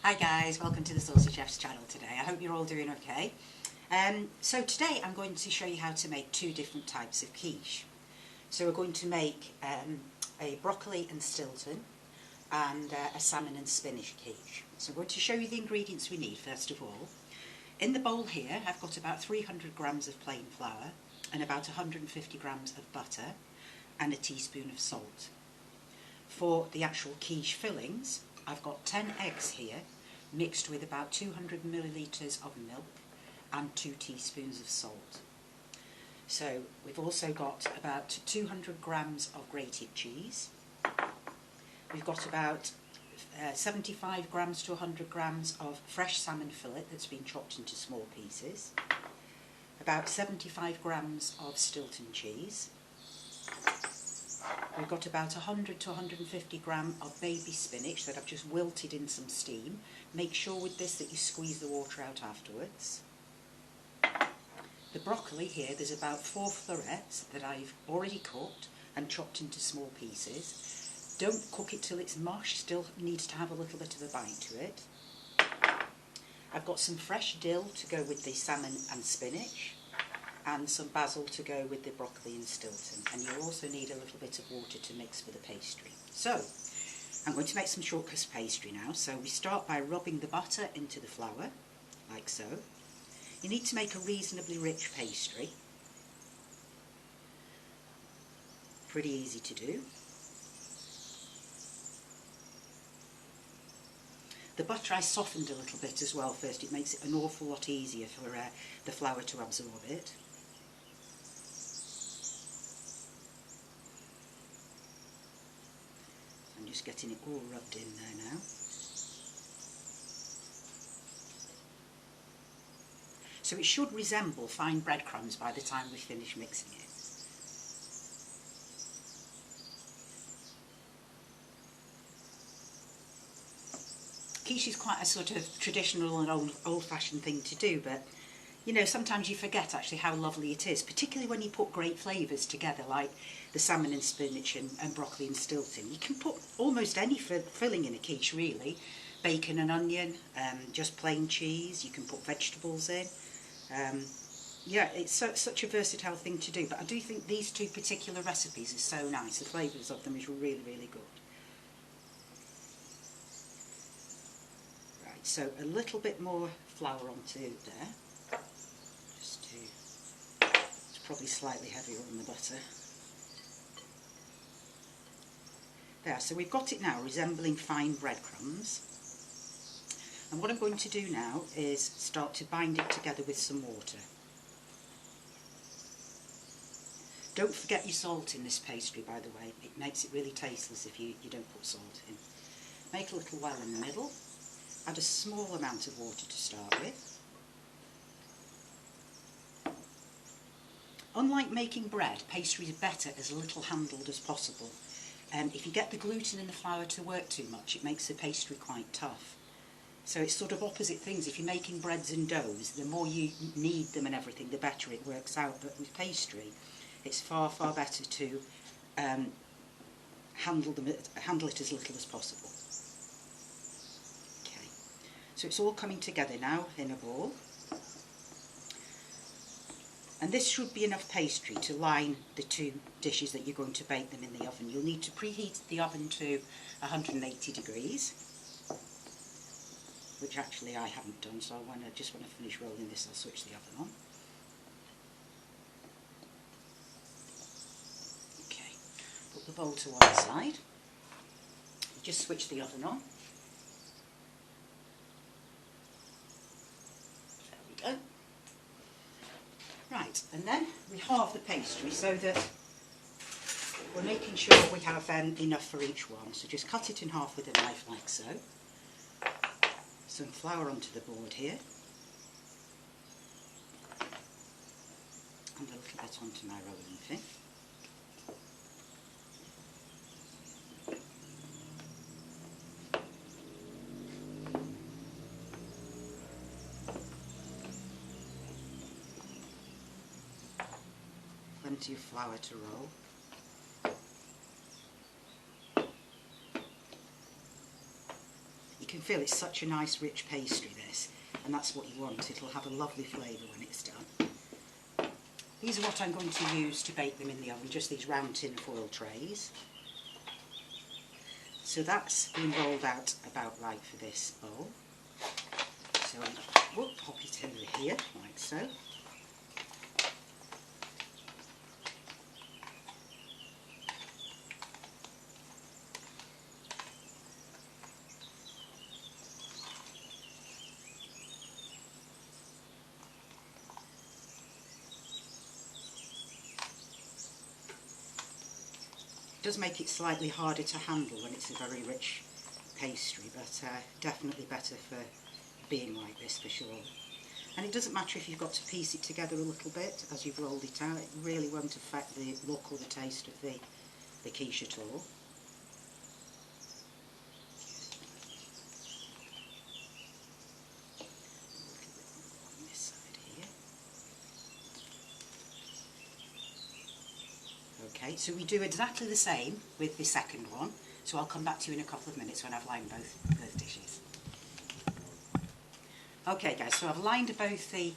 Hi guys, welcome to the Saucy Chef's channel today. I hope you're all doing okay. So today I'm going to show you how to make two different types of quiche. So we're going to make a broccoli and Stilton and a salmon and spinach quiche. So I'm going to show you the ingredients we need first of all. In the bowl here I've got about 300 grams of plain flour and about 150 grams of butter and a teaspoon of salt. For the actual quiche fillings I've got 10 eggs here mixed with about 200 millilitres of milk and 2 teaspoons of salt. So we've also got about 200 grams of grated cheese. We've got about 75 grams to 100 grams of fresh salmon fillet that's been chopped into small pieces. About 75 grams of Stilton cheese. We've got about 100 to 150 grams of baby spinach that I've just wilted in some steam. Make sure with this that you squeeze the water out afterwards. The broccoli here, there's about 4 florets that I've already cooked and chopped into small pieces. Don't cook it till it's mush, still needs to have a little bit of a bite to it. I've got some fresh dill to go with the salmon and spinach, and some basil to go with the broccoli and Stilton, and you'll also need a little bit of water to mix for the pastry. So I'm going to make some short crust pastry now. So we start by rubbing the butter into the flour like so. You need to make a reasonably rich pastry, pretty easy to do. The butter I softened a little bit as well first. It makes it an awful lot easier for the flour to absorb it. I'm just getting it all rubbed in there now. So it should resemble fine breadcrumbs by the time we finish mixing it. Quiche is quite a sort of traditional and old-fashioned thing to do, but you know, sometimes you forget actually how lovely it is, particularly when you put great flavours together like the salmon and spinach and broccoli and Stilton. You can put almost any filling in a quiche really. Bacon and onion, just plain cheese, you can put vegetables in. Yeah, it's such a versatile thing to do, but I do think these two particular recipes are so nice. The flavours of them is really, really good. Right, so a little bit more flour onto there. It's probably slightly heavier on the butter. There, so we've got it now resembling fine breadcrumbs. And what I'm going to do now is start to bind it together with some water. Don't forget your salt in this pastry, by the way. It makes it really tasteless if you don't put salt in. Make a little well in the middle. Add a small amount of water to start with. Unlike making bread, pastry is better as little handled as possible. If you get the gluten in the flour to work too much, it makes the pastry quite tough. So it's sort of opposite things. If you're making breads and doughs, the more you knead them and everything, the better it works out. But with pastry, it's far, far better to handle it as little as possible. Okay, so it's all coming together now in a ball. And this should be enough pastry to line the two dishes that you're going to bake them in the oven. You'll need to preheat the oven to 180 degrees, which actually I haven't done, so just when I finish rolling this I'll switch the oven on. Okay, put the bowl to one side. Just switch the oven on. There we go. Right, and then we halve the pastry so that we're making sure we have enough for each one. So just cut it in half with a knife like so. Some flour onto the board here. And a little bit onto my rolling pin. Plenty of flour to roll. You can feel it's such a nice rich pastry, this, and that's what you want. It'll have a lovely flavour when it's done. These are what I'm going to use to bake them in the oven, just these round tin foil trays. So that's been rolled out about right for this bowl. So I'll pop it over here, like so. It does make it slightly harder to handle when it's a very rich pastry, but definitely better for being like this for sure. And it doesn't matter if you've got to piece it together a little bit as you've rolled it out, it really won't affect the look or the taste of the quiche at all. On this side here. Okay, so we do exactly the same with the second one, so I'll come back to you in a couple of minutes when I've lined both dishes. Okay guys, so I've lined both the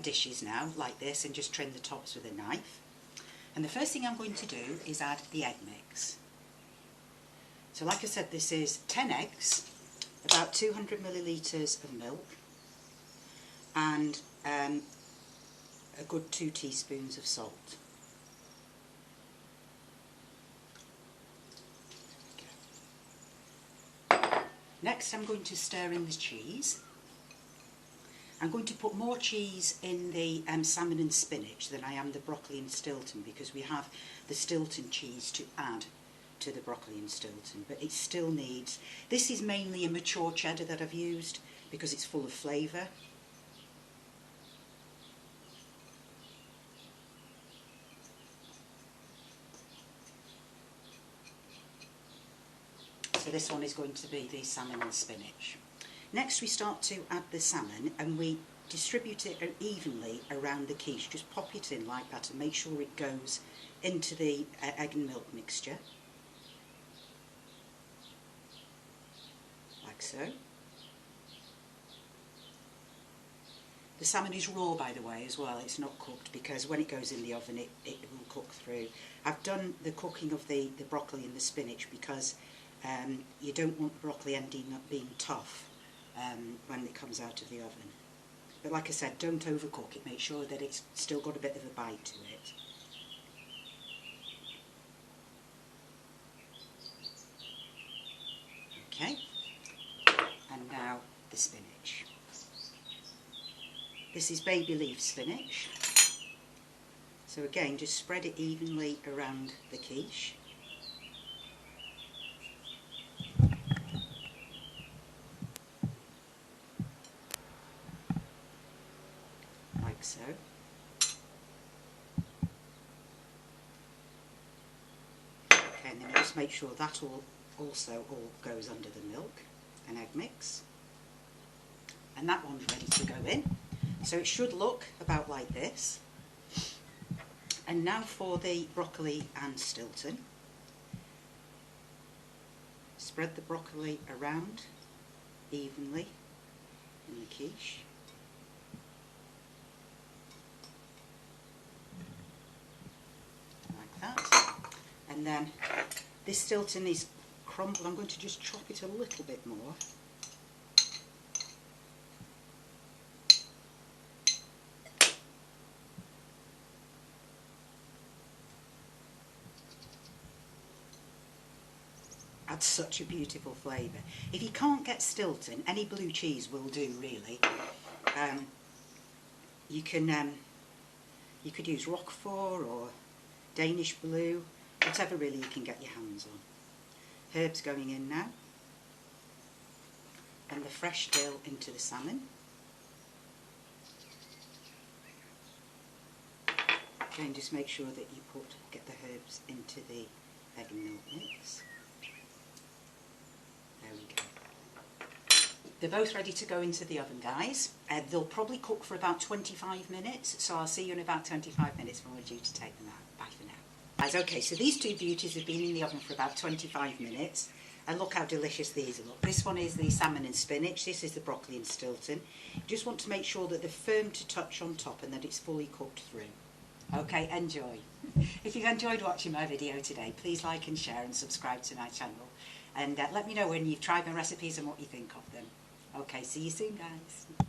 dishes now, like this, and just trimmed the tops with a knife. And the first thing I'm going to do is add the egg mix. So like I said, this is 10 eggs, about 200 millilitres of milk, and a good 2 teaspoons of salt. Next I'm going to stir in the cheese. I'm going to put more cheese in the salmon and spinach than I am the broccoli and Stilton, because we have the Stilton cheese to add to the broccoli and Stilton, but it still needs, this is mainly a mature cheddar that I've used because it's full of flavour. So this one is going to be the salmon and spinach. Next we start to add the salmon and we distribute it evenly around the quiche. Just pop it in like that and make sure it goes into the egg and milk mixture. Like so. The salmon is raw, by the way, as well. It's not cooked, because when it goes in the oven it will cook through. I've done the cooking of the broccoli and the spinach because you don't want the broccoli ending up being tough when it comes out of the oven. But like I said, don't overcook it. Make sure that it's still got a bit of a bite to it. Okay, and now the spinach. This is baby leaf spinach. So again, just spread it evenly around the quiche. Like so. Okay, and then you just make sure that also all goes under the milk and egg mix. And that one's ready to go in. So it should look about like this. And now for the broccoli and Stilton. Spread the broccoli around evenly in the quiche. Like that. And then this Stilton is crumbled. I'm going to just chop it a little bit more. Adds such a beautiful flavour. If you can't get Stilton, any blue cheese will do really. You could use Roquefort or Danish blue, whatever really you can get your hands on. Herbs going in now, and the fresh dill into the salmon. Again, just make sure that you get the herbs into the egg and milk mix. There we go. They're both ready to go into the oven, guys. They'll probably cook for about 25 minutes, so I'll see you in about 25 minutes when we're due to take them out. Bye for now. Guys, okay, so these two beauties have been in the oven for about 25 minutes. And look how delicious these look. This one is the salmon and spinach. This is the broccoli and Stilton. You just want to make sure that they're firm to touch on top and that it's fully cooked through. Okay, enjoy. If you've enjoyed watching my video today, please like and share and subscribe to my channel. And let me know when you've tried my recipes and what you think of them. Okay, see you soon, guys.